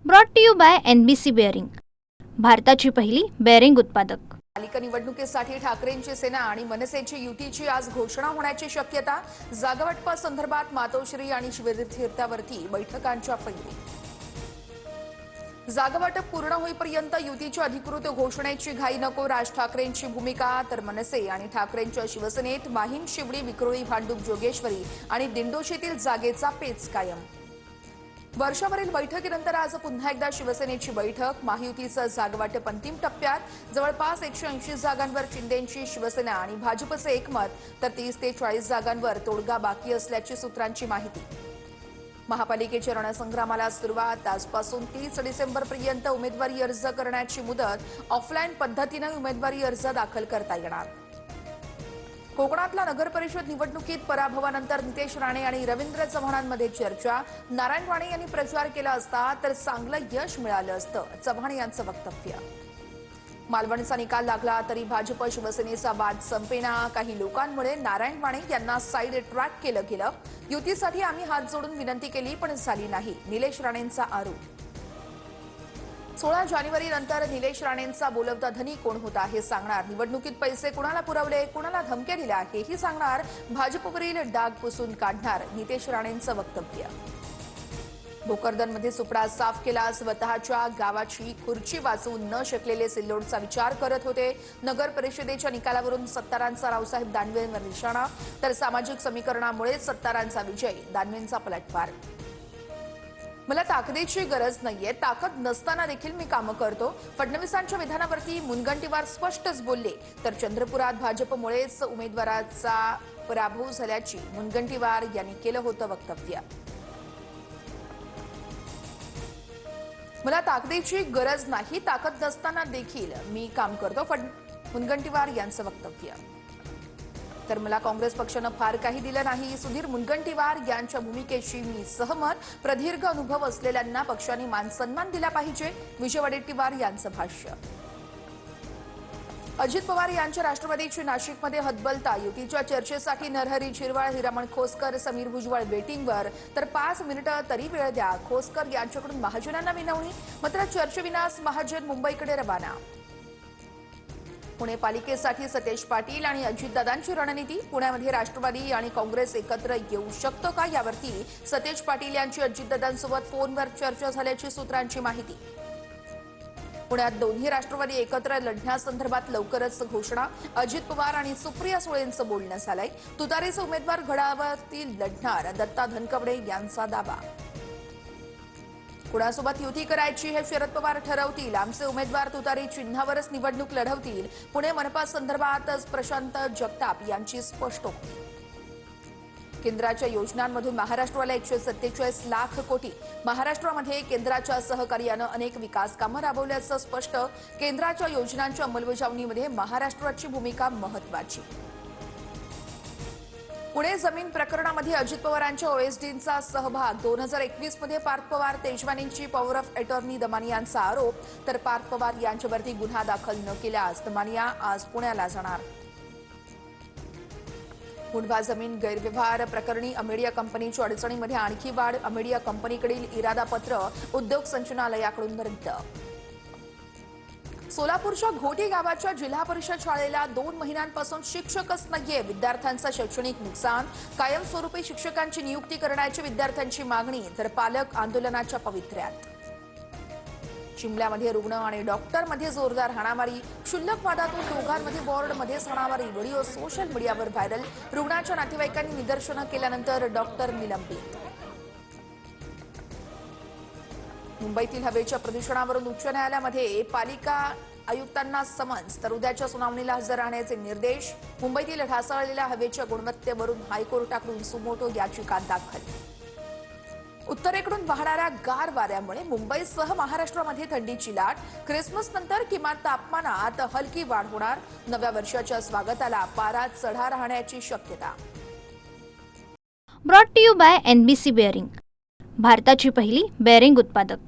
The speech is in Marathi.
Brought to you by NBC bearing, भारताची पहिली बेअरिंग उत्पादक। पालिका निवडणुकीसाठी ठाकरेंची सेना आणि मनसेची युतीची आज घोषणा होण्याची शक्यता। जागावाटपासंदर्भात मातोश्री आणि शिवतीर्थावरती बैठकांच्या फैरी। जागावाटप पूर्ण होईपर्यंत युतीच्या अधिकृत घोषणेची घाई नको, राज ठाकरेंची भूमिका। तर मनसे आणि ठाकरेंच्या शिवसेनेत माहीम, शिवडी, विक्रोळी, भांडूप, जोगेश्वरी आणि दिंडोशीतील जागेचा पेच कायम। वर्षावरील बैठकीनंतर आज पुन्हा एकदा शिवसेनेची बैठक। महायुतीचं जागावाटप अंतिम टप्प्यात। जवळपास 180 जागांवर शिंदेंची शिवसेना आणि भाजपचे एकमत, तर 30 ते 40 जागांवर तोडगा बाकी असल्याची सूत्रांची माहिती। महापालिकेच्या रणसंग्रामाला सुरुवात। आजपासून 30 डिसेंबरपर्यंत उमेदवारी अर्ज करण्याची मुदत। ऑफलाईन पद्धतीने उमेदवारी अर्ज दाखल करता येणार। कोकणातल्या नगर परिषद निवडणुकीत पराभवानंतर नितेश राणे आणि रवींद्र चव्हाणांमध्ये चर्चा। नारायण राणे यांनी प्रचार केला असता तर चांगलं यश मिळालं असतं, चव्हाण यांचं वक्तव्य। मालवणचा निकाल लागला तरी भाजप शिवसेनेचा वाद संपेना। काही लोकांमुळे नारायण राणे यांना साईड ट्रॅक केलं गेलं। युतीसाठी आम्ही हात जोडून विनंती केली पण झाली नाही, निलेश राणेंचा आरोप। 16 जानेवारीनंतर निलेश राणेंचा बोलवता धनी कोण होता हे सांगणार। निवडणुकीत पैसे कुणाला पुरवले, कुणाला धमक्या दिल्या हेही सांगणार। भाजपवरील डाग पुसून काढणार, नितेश राणेंचं वक्तव्य। भोकरदनमध्ये सुपडा साफ केला। स्वतःच्या गावाची खुर्ची वाचवू न शकलेले सिल्लोडचा विचार करत होते। नगर परिषदेच्या निकालावरून सत्तारांचा रावसाहेब दानवेंवर निशाणा, तर सामाजिक समीकरणामुळे सत्तारांचा विजय, दानवेंचा पलटवार। मला ताकदीची गरज नाहीये, ताकद नसताना देखील मी कामं करतो। फडणवीसांच्या विधानावरती मुनगंटीवार स्पष्टच बोलले, तर चंद्रपुरात भाजपमुळेच उमेदवाराचा पराभव झाल्याची मुनगंटीवार यांनी केलं होतं वक्तव्य। मला ताकदीची गरज नाही, ताकद नसताना देखील मी काम करतो, मुनगंटीवार यांचं वक्तव्य। तर मला काँग्रेस पक्षानं फार काही दिलं नाही, सुधीर मुनगंटीवार यांच्या भूमिकेशी मी सहमत। प्रदीर्घ अनुभव असलेल्यांना पक्षाने मान सन्मान दिला पाहिजे, विजय वडेट्टीवार यांचं भाष्य। अजित पवार यांच्या राष्ट्रवादीची नाशिकमध्ये हतबलता। युतीच्या चर्चेसाठी नरहरी झिरवाळ, हिरामण खोसकर, समीर भुजबळ वेटिंगवर, तर 5 मिनिटं तरी वेळ द्या। खोसकर यांच्याकडून महाजनांना विनवणी, मात्र चर्चेविनाच महाजन मुंबईकडे रवाना। पुणे पालिकेसाठी सतेज पाटील आणि अजितदादांची रणनीती। पुण्यामध्ये राष्ट्रवादी आणि काँग्रेस एकत्र येऊ शकतो का यावरती सतेज पाटील यांची अजितदादांसोबत फोनवर चर्चा झाल्याची सूत्रांची माहिती। पुण्यात दोन्ही राष्ट्रवादी एकत्र लढण्यासंदर्भात लवकरच घोषणा। अजित पवार आणि सुप्रिया सुळेंचं बोलणं झालंय। तुतारीचे उमेदवार गडावरती लढणार, दत्ता धनकवडे यांचा दावा। कुणासोबत युती करायची हे शरद पवार ठरवतील, आमचे उमेदवार तुतारी चिन्हावरच निवडणूक लढवतील। पुणे मनपा संदर्भात प्रशांत जगताप यांची स्पष्टोक्ती। केंद्राच्या योजनांमधून महाराष्ट्राला 147 लाख कोटी। महाराष्ट्रामध्ये केंद्राच्या सहकार्यानं अनेक विकास कामं राबवल्याचं स्पष्ट। केंद्राच्या योजनांच्या अंमलबजावणीमध्ये महाराष्ट्राची भूमिका महत्त्वाची। पुणे जमीन प्रकरणामध्ये अजित पवारांच्या ओएसडींचा सहभाग। 2021 मध्ये पार्थ पवार तेजवानींची पॉवर ऑफ अटॉर्नी दमानियांचा आरोप, तर पार्थ पवार यांच्यावरती गुन्हा दाखल न केल्यास दमानिया आज पुण्याला जाणार। मुंढवा जमीन गैरव्यवहार प्रकरणी अमेडिया कंपनीच्या अडचणीमध्ये आणखी वाढ। अमेडिया कंपनीकडील इरादापत्र उद्योग संचालनालयाकडून रद्द। सोलापूरच्या घोटी गावाच्या जिल्हा परिषद शाळेला 2 महिन्यांपासून शिक्षकच नाहीये, विद्यार्थ्यांचं शैक्षणिक नुकसान। कायमस्वरूपी शिक्षकांची नियुक्ती करण्याची विद्यार्थ्यांची मागणी, तर पालक आंदोलनाच्या पवित्र्यात। चिमल्यामध्ये रुग्ण आणि डॉक्टरमध्ये जोरदार हाणामारी। क्षुल्लक वादातून दोघांमध्ये बॉर्डमध्येच हाणामारी, व्हिडिओ सोशल मीडियावर व्हायरल। रुग्णाच्या नातेवाईकांनी निदर्शनं केल्यानंतर डॉक्टर निलंबित। मुंबईतील हवेच्या प्रदूषणावरून उच्च न्यायालयामध्ये पालिका आयुक्तांना समन्स, तर उद्याच्या सुनावणीला हजर राहण्याचे निर्देश। मुंबईतील ढासळलेल्या हवेच्या गुणवत्तेवरून हायकोर्टाकडून सुमोटो याचिका दाखल। उत्तरेकडून वाहणाऱ्या गार वाऱ्यामुळे मुंबईसह महाराष्ट्रामध्ये थंडीची लाट। ख्रिसमस नंतर किमान तापमानात हलकी वाढ होणार। नव्या वर्षाच्या स्वागताला पारा चढा राहण्याची शक्यता। Brought to you by NBC bearing, भारताची पहिली बेअरिंग उत्पादक।